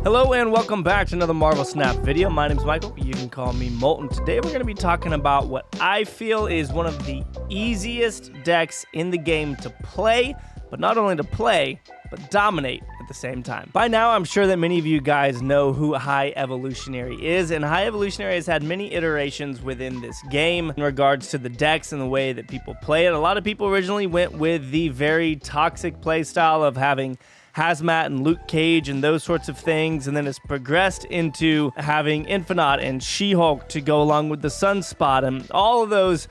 Hello and welcome back to another Marvel Snap video. My name's Michael, you can call me Molt, and today we're going to be talking about what I feel is one of the easiest decks in the game to play, but not only to play, but dominate at the same time. By now, I'm sure that many of you guys know who High Evolutionary is, and High Evolutionary has had many iterations within this game in regards to the decks and the way that people play it. A lot of people originally went with the very toxic playstyle of having Hazmat and Luke Cage and those sorts of things, and then it's progressed into having Infinite and She-Hulk to go along with the Sunspot and all of those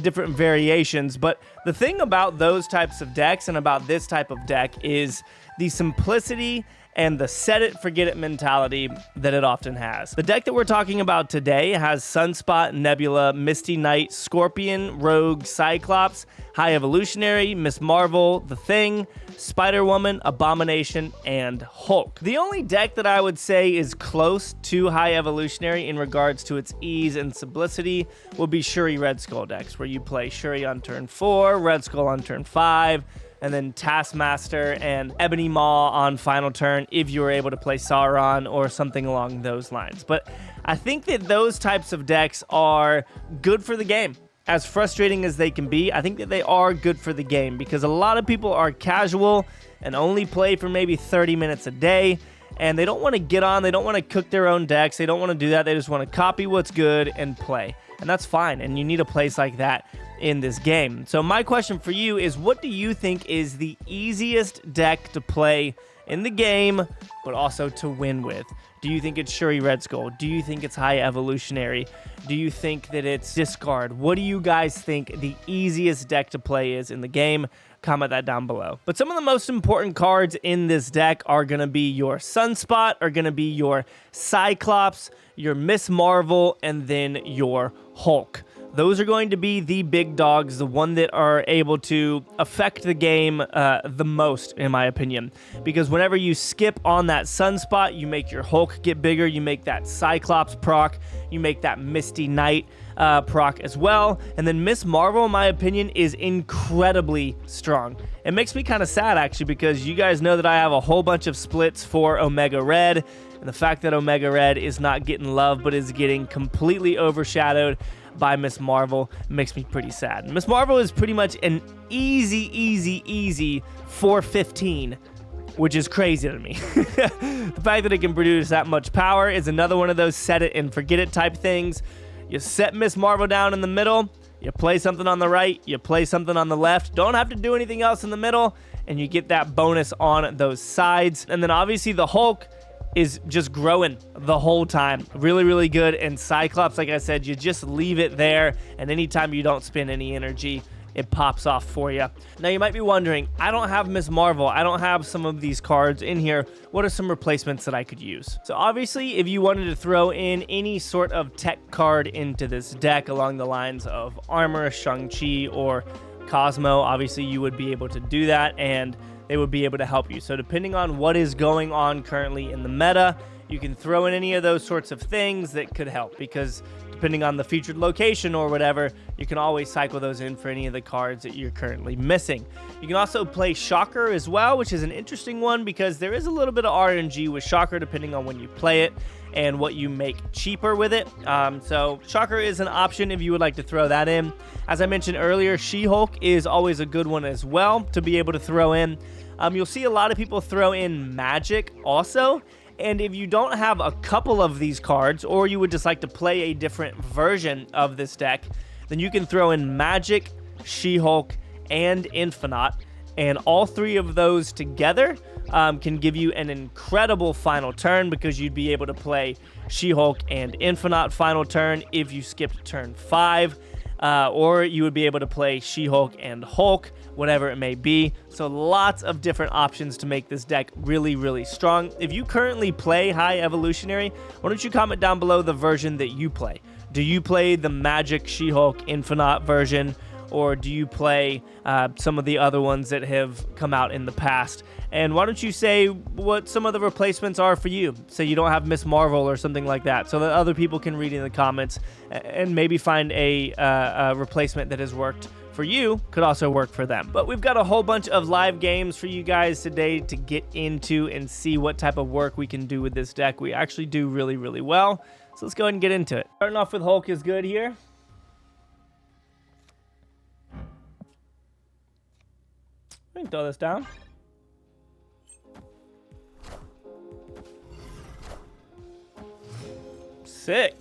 different variations. But the thing about those types of decks and about this type of deck is the simplicity and the set it, forget it mentality that it often has. The deck that we're talking about today has Sunspot, Nebula, Misty Knight, Scorpion, Rogue, Cyclops, High Evolutionary, Miss Marvel, The Thing, Spider-Woman, Abomination, and Hulk. The only deck that I would say is close to High Evolutionary in regards to its ease and simplicity will be Shuri Red Skull decks, where you play Shuri on turn 4, Red Skull on turn 5, and then Taskmaster and Ebony Maw on final turn if you were able to play Sauron or something along those lines. But I think that those types of decks are good for the game. As frustrating as they can be, I think that they are good for the game because a lot of people are casual and only play for maybe 30 minutes a day, and they don't want to get on, they don't want to cook their own decks, they don't want to do that, they just want to copy what's good and play. And that's fine, and you need a place like that in this game. So my question for you is, what do you think is the easiest deck to play in the game, but also to win with? Do you think it's Shuri Red Skull? Do you think it's High Evolutionary? Do you think that it's Discard? What do you guys think the easiest deck to play is in the game? Comment that down below. But some of the most important cards in this deck are going to be your Sunspot, are going to be your Cyclops, your Miss Marvel, and then your Hulk. Those are going to be the big dogs, the one that are able to affect the game the most, in my opinion. Because whenever you skip on that Sunspot, you make your Hulk get bigger, you make that Cyclops proc, you make that Misty Knight proc as well. And then Miss Marvel, in my opinion, is incredibly strong. It makes me kind of sad, actually, because you guys know that I have a whole bunch of splits for Omega Red. And the fact that Omega Red is not getting love, but is getting completely overshadowed by Miss Marvel makes me pretty sad. Miss Marvel is pretty much an easy 415, which is crazy to me. The fact that it can produce that much power is another one of those set it and forget it type things. You set Miss Marvel down in the middle, you play something on the right, you play something on the left, don't have to do anything else in the middle, and you get that bonus on those sides. And then obviously the Hulk is just growing the whole time. Really good. And Cyclops, like I said, you just leave it there, and anytime you don't spend any energy, it pops off for you. Now you might be wondering, I don't have Miss Marvel, I don't have some of these cards in here. What are some replacements that I could use? So obviously, if you wanted to throw in any sort of tech card into this deck along the lines of Armor, Shang-Chi, or Cosmo, obviously you would be able to do that, and they would be able to help you. So depending on what is going on currently in the meta, you can throw in any of those sorts of things that could help, because depending on the featured location or whatever, you can always cycle those in for any of the cards that you're currently missing. You can also play Shocker as well, which is an interesting one because there is a little bit of RNG with Shocker depending on when you play it and what you make cheaper with it. So Shocker is an option if you would like to throw that in. As I mentioned earlier, She-Hulk is always a good one as well to be able to throw in. You'll see a lot of people throw in Magic also. And if you don't have a couple of these cards, or you would just like to play a different version of this deck, then you can throw in Magic, She-Hulk, and Infinite. And all three of those together can give you an incredible final turn, because you'd be able to play She-Hulk and Infinite final turn if you skipped turn 5. Or you would be able to play She-Hulk and Hulk, whatever it may be. So lots of different options to make this deck really strong. If you currently play High Evolutionary, why don't you comment down below the version that you play? Do you play the Magic She-Hulk Infinite version? Or do you play some of the other ones that have come out in the past? And why don't you say what some of the replacements are for you? Say you don't have Miss Marvel or something like that, so that other people can read in the comments and maybe find a replacement that has worked for you could also work for them. But we've got a whole bunch of live games for you guys today to get into and see what type of work we can do with this deck. We actually do really, really well. So let's go ahead and get into it. Starting off with Hulk is good here. We can throw this down. Sick.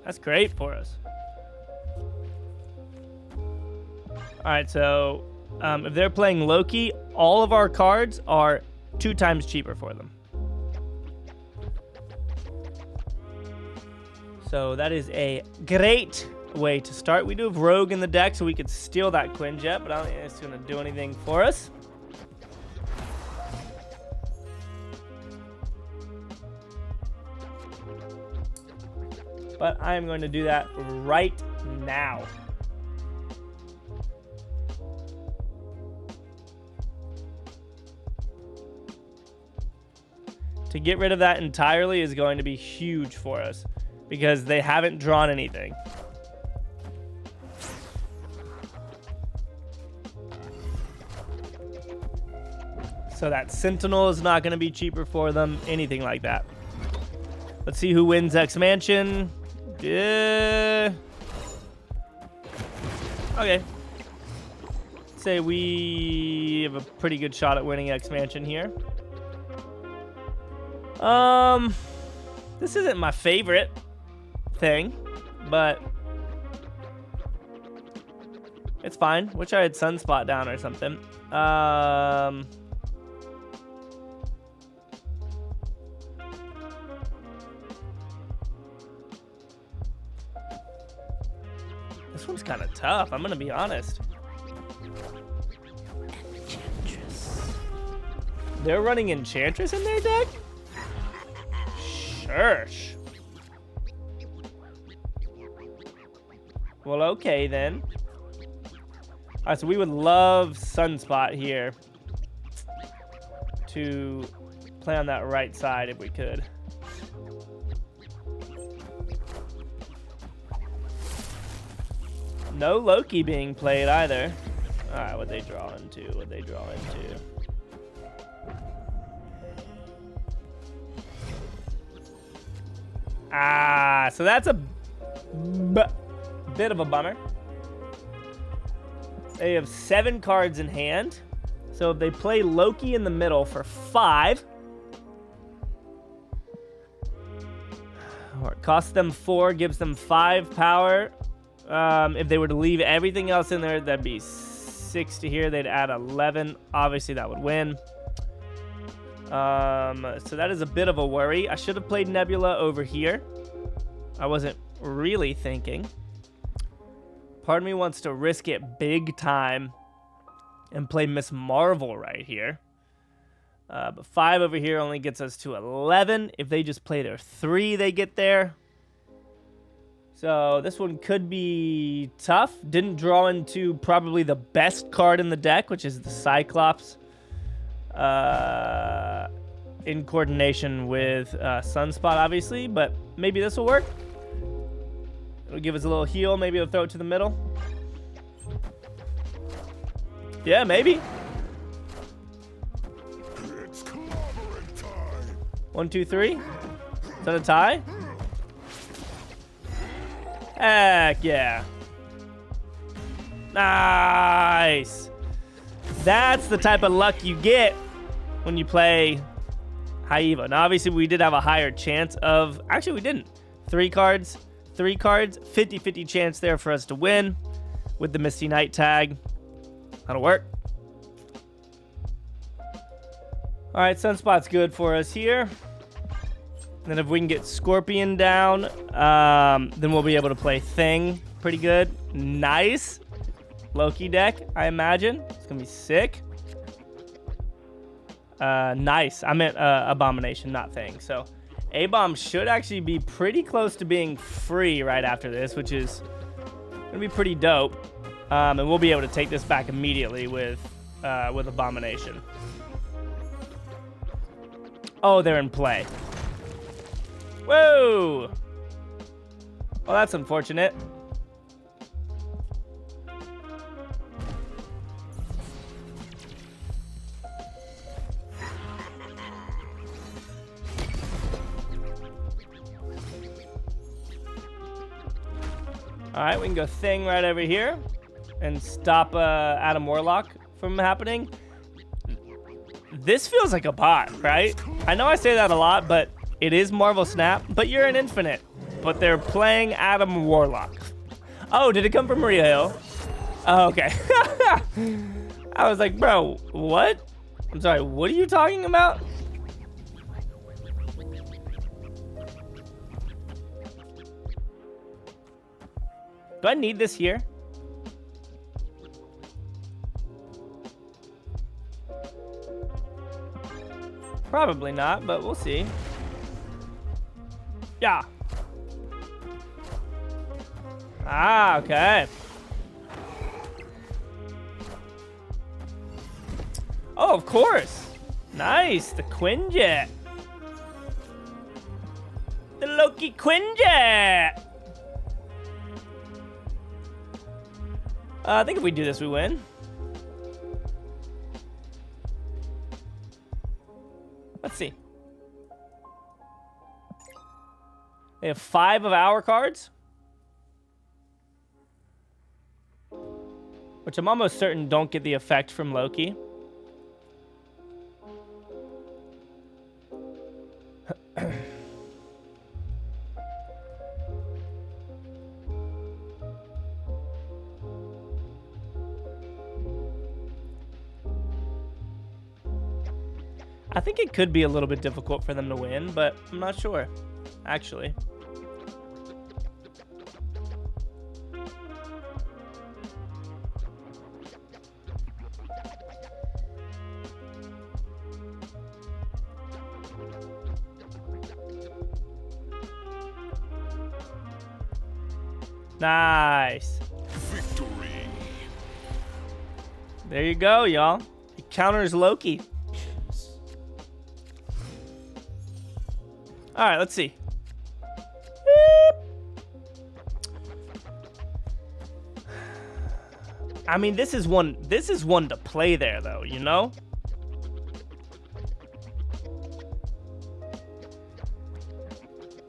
That's great for us. Alright, so if they're playing Loki, all of our cards are 2 times cheaper for them. So that is a great way to start. We do have Rogue in the deck, so we could steal that Quinjet, but I don't think it's going to do anything for us. But I am going to do that right now. To get rid of that entirely is going to be huge for us because they haven't drawn anything. So that Sentinel is not going to be cheaper for them, anything like that. Let's see who wins X Mansion. Yeah. Okay. Say we have a pretty good shot at winning X Mansion here. This isn't my favorite thing, but it's fine. Wish I had Sunspot down or something. This one's kind of tough, I'm gonna be honest. Enchantress. They're running Enchantress in their deck? Shush. Well, okay then. Alright, so we would love Sunspot here to play on that right side if we could. No Loki being played either. Alright, what they draw into? What they draw into? Ah, so that's a bit of a bummer. They have 7 cards in hand. So if they play Loki in the middle for 5, or it costs them 4, gives them 5 power. If they were to leave everything else in there, that'd be 6 to here. They'd add 11. Obviously, that would win. So that is a bit of a worry. I should have played Nebula over here. I wasn't really thinking. Part of me wants to risk it big time and play Miss Marvel right here. But 5 over here only gets us to 11. If they just play their 3, they get there. So this one could be tough. Didn't draw into probably the best card in the deck, which is the Cyclops. In coordination with Sunspot, obviously, but maybe this will work. It'll give us a little heal. Maybe it'll throw it to the middle. Yeah, maybe. It's clobbering time. 1, 2, 3. Is that a tie? Heck yeah. Nice. That's the type of luck you get when you play High Evo. Now, obviously, we did have a higher chance of... Actually, we didn't. 3 cards. 50-50 chance there for us to win with the Misty Knight tag. That'll work. All right, Sunspot's good for us here. And then if we can get Scorpion down, then we'll be able to play Thing pretty good. Nice. Loki deck, I imagine. It's going to be sick. Nice. I meant Abomination, not Thing. So A-Bomb should actually be pretty close to being free right after this, which is going to be pretty dope. And we'll be able to take this back immediately with Abomination. Oh, they're in play. Whoa! Well, that's unfortunate. All right, we can go thing right over here and stop Adam Warlock from happening. This feels like a bot, right? I know I say that a lot, but it is Marvel Snap, but you're an infinite. But they're playing Adam Warlock. Oh, did it come from Maria Hill? Oh, okay. I was like, bro, what? I'm sorry, what are you talking about? Do I need this here? Probably not, but we'll see. Yeah. Ah, okay. Oh, of course. Nice, the Quinjet. The Loki Quinjet. I think if we do this, we win. Let's see. They have 5 of our cards, which I'm almost certain don't get the effect from Loki. I think it could be a little bit difficult for them to win, but I'm not sure, actually. Nice. Victory. There you go, y'all. He counters Loki. All right, let's see. I mean, this is one to play there, though, you know?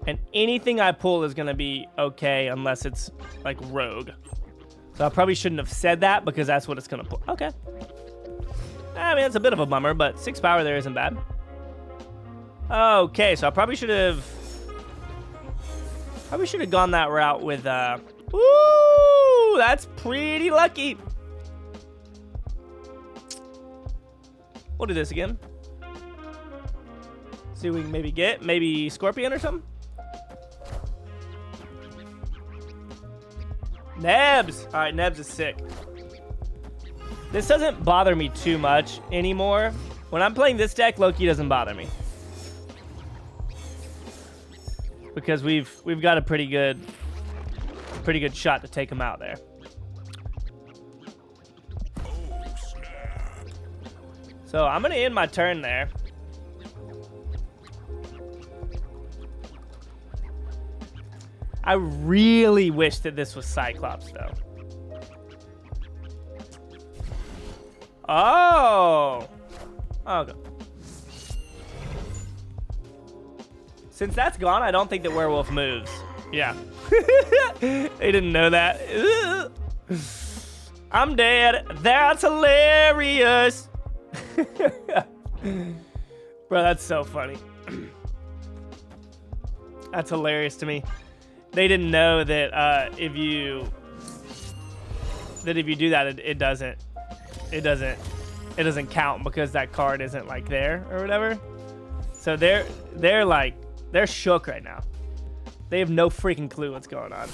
And anything I pull is gonna be okay unless it's like rogue. So I probably shouldn't have said that because that's what it's gonna pull. Okay. I mean, it's a bit of a bummer, but 6 power there isn't bad. Okay, so I probably should have gone that route with ooh, that's pretty lucky. We'll do this again. See what we can maybe get. Maybe Scorpion or something. Nebs. All right, Nebs is sick. This doesn't bother me too much anymore. When I'm playing this deck, Loki doesn't bother me. Because we've got a pretty good shot to take him out there. So I'm gonna end my turn there. I really wish that this was Cyclops though. Oh. Okay. Since that's gone, I don't think that Werewolf moves. Yeah. They didn't know that. I'm dead. That's hilarious. Bro, that's so funny. That's hilarious to me. They didn't know that if you do that, it doesn't count because that card isn't like there or whatever. So they're like, they're shook right now. They have no freaking clue what's going on.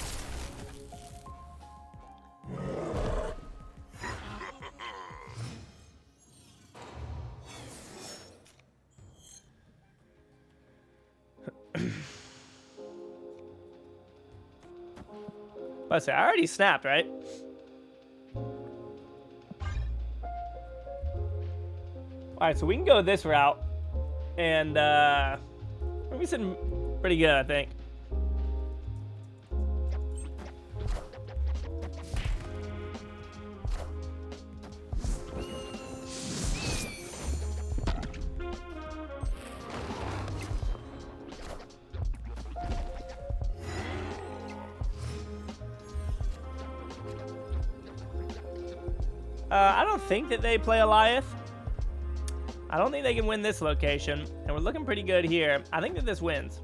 Let's say I already snapped, right? All right, so we can go this route, and we're sitting pretty good, I think. I don't think that they play Eliath. I don't think they can win this location, and we're looking pretty good here. I think that this wins.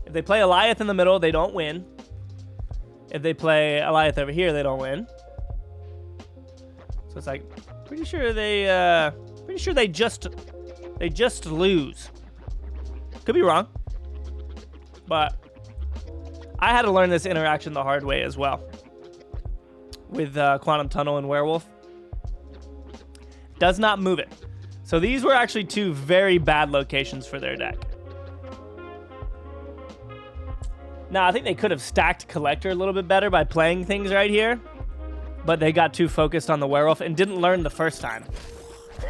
If they play Eliath in the middle, they don't win. If they play Eliath over here, they don't win. So it's like pretty sure they just lose. Could be wrong, but I had to learn this interaction the hard way as well with Quantum Tunnel and Werewolf. Does not move it. So these were actually two very bad locations for their deck. Now, I think they could have stacked Collector a little bit better by playing things right here, but they got too focused on the Werewolf and didn't learn the first time.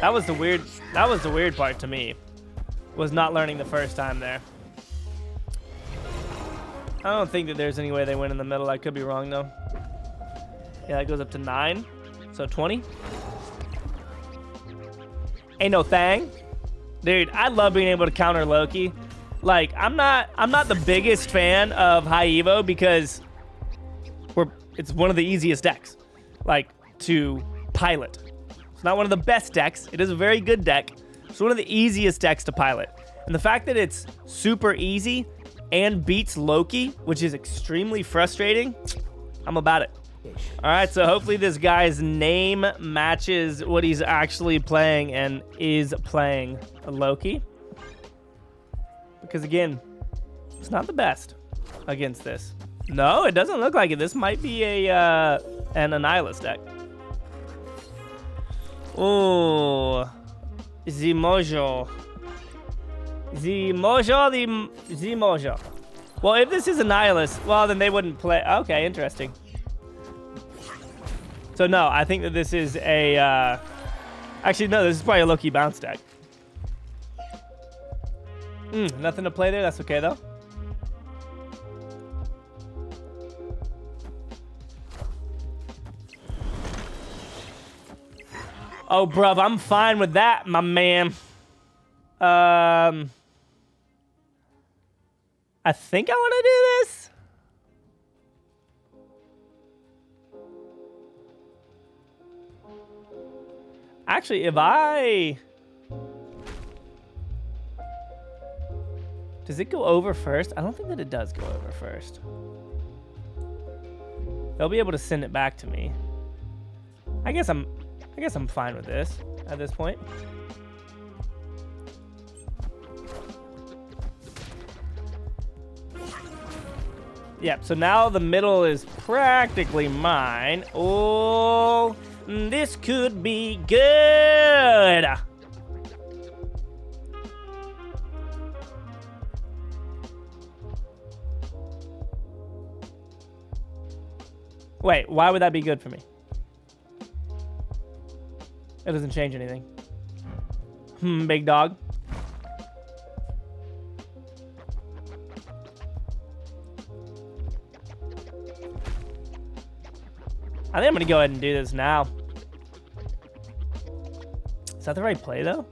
That was the weird part to me, was not learning the first time there. I don't think that there's any way they win in the middle. I could be wrong, though. Yeah, that goes up to 9. So 20. Ain't no thing. Dude, I love being able to counter Loki. Like, I'm not the biggest fan of High Evo because it's one of the easiest decks, like, to pilot. It's not one of the best decks. It is a very good deck. It's one of the easiest decks to pilot. And the fact that it's super easy and beats Loki, which is extremely frustrating, I'm about it. All right, so hopefully this guy's name matches what he's actually playing and is playing Loki. Because again, it's not the best against this. No, it doesn't look like it. This might be an Annihilus deck. Oh, the mojo. Well, if this is Annihilus, well, then they wouldn't play. Okay, interesting. So no, I think that this is a, actually no, this is probably a Loki bounce deck. Nothing to play there, that's okay though. Oh, bruv, I'm fine with that, my man. I think I want to do this. Actually, if I... Does it go over first? I don't think that it does go over first. They'll be able to send it back to me. I guess I'm fine with this at this point. Yep, so now the middle is practically mine. Oh, this could be good. Wait, why would that be good for me? It doesn't change anything. Big dog. I think I'm gonna go ahead and do this now. Is that the right play though?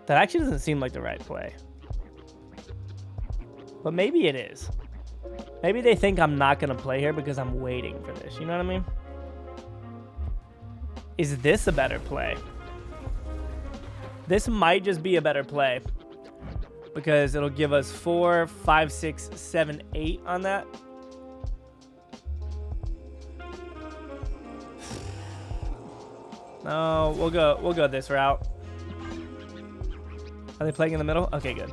That actually doesn't seem like the right play. But maybe it is. Maybe they think I'm not gonna play here because I'm waiting for this, you know what I mean? Is this a better play? This might just be a better play because it'll give us 4, 5, 6, 7, 8 on that. No, we'll go this route. Are they playing in the middle? Okay, good.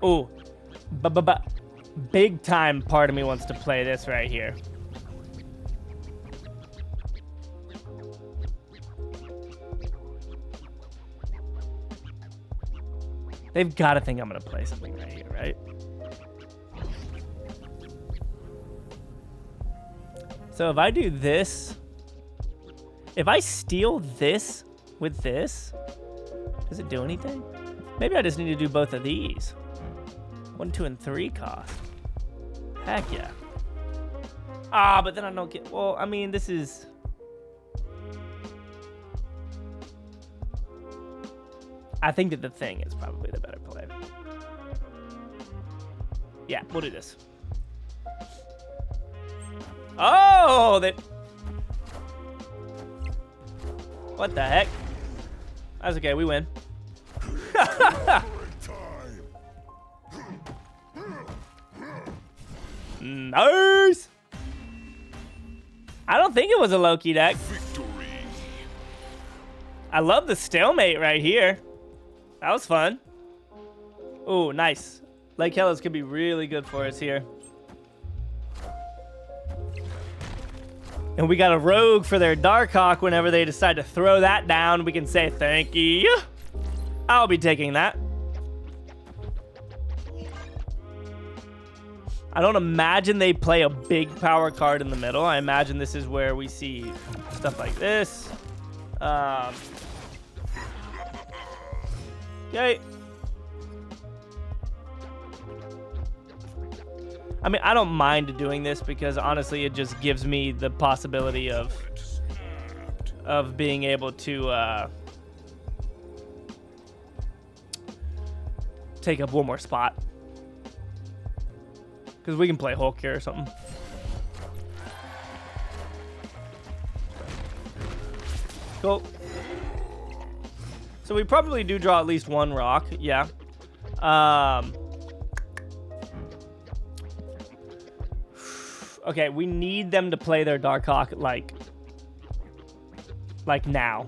Ooh, big time part of me wants to play this right here. They've got to think I'm going to play something right here, right? So if I do this, if I steal this with this, does it do anything? Maybe I just need to do both of these. 1, 2, and 3 cost. Heck yeah. Ah, but then I don't get... Well, I mean, this is... I think that the thing is probably the better play. Yeah, we'll do this. Oh, they... What the heck? That's okay, we win. Nice! I don't think it was a Loki deck. Victory. I love the stalemate right here. That was fun. Ooh, nice. Lake Hellas could be really good for us here. And we got a rogue for their Darkhawk. Whenever they decide to throw that down, we can say thank you. I'll be taking that. I don't imagine they play a big power card in the middle. I imagine this is where we see stuff like this. Okay. I mean, I don't mind doing this because honestly, it just gives me the possibility of being able to take up one more spot. Because we can play Hulk here or something. Cool. So we probably do draw at least one rock. Yeah. Okay, we need them to play their Darkhawk like now,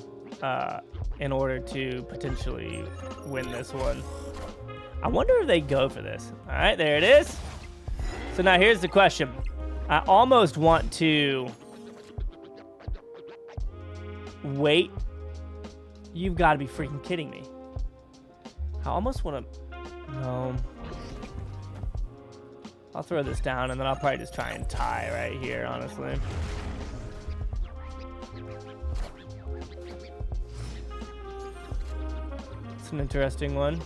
in order to potentially win this one. I wonder if they go for this. All right, there it is. So now here's the question. I almost want to wait. You've got to be freaking kidding me. I almost want to... No. I'll throw this down, and then I'll probably just try and tie right here, honestly. It's an interesting one.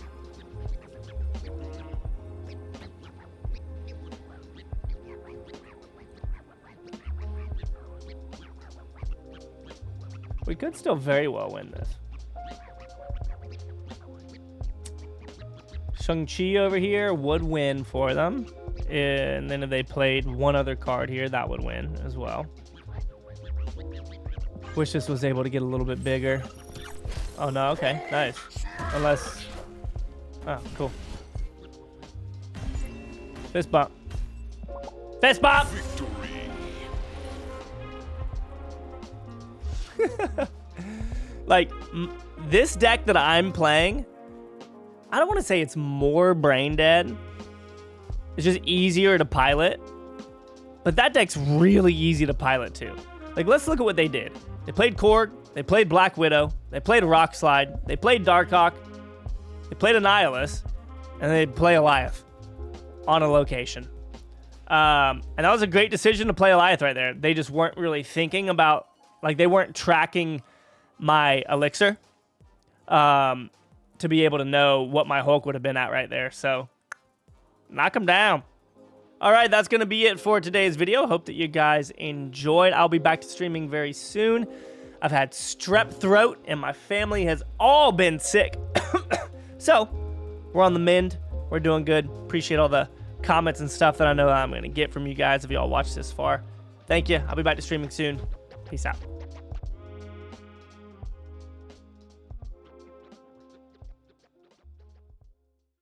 We could still very well win this. Shang-Chi over here would win for them. And then if they played one other card here, that would win as well. Wish this was able to get a little bit bigger. Oh, no. Okay. Nice. Unless... Oh, cool. Fist bump. Fist bump! Like, this deck that I'm playing, I don't want to say it's more brain dead. It's just easier to pilot. But that deck's really easy to pilot too. Like, let's look at what they did. They played Korg, they played Black Widow, they played Rock Slide, they played Darkhawk, they played Annihilus, and they play Eliath on a location. And that was a great decision to play Eliath right there. They just weren't really thinking about, like, they weren't tracking my elixir to be able to know what my Hulk would have been at right there. So, knock him down. All right, that's going to be it for today's video. Hope that you guys enjoyed. I'll be back to streaming very soon. I've had strep throat, and my family has all been sick. So, we're on the mend. We're doing good. Appreciate all the comments and stuff that I know I'm going to get from you guys if you all watch this far. Thank you. I'll be back to streaming soon. Peace out.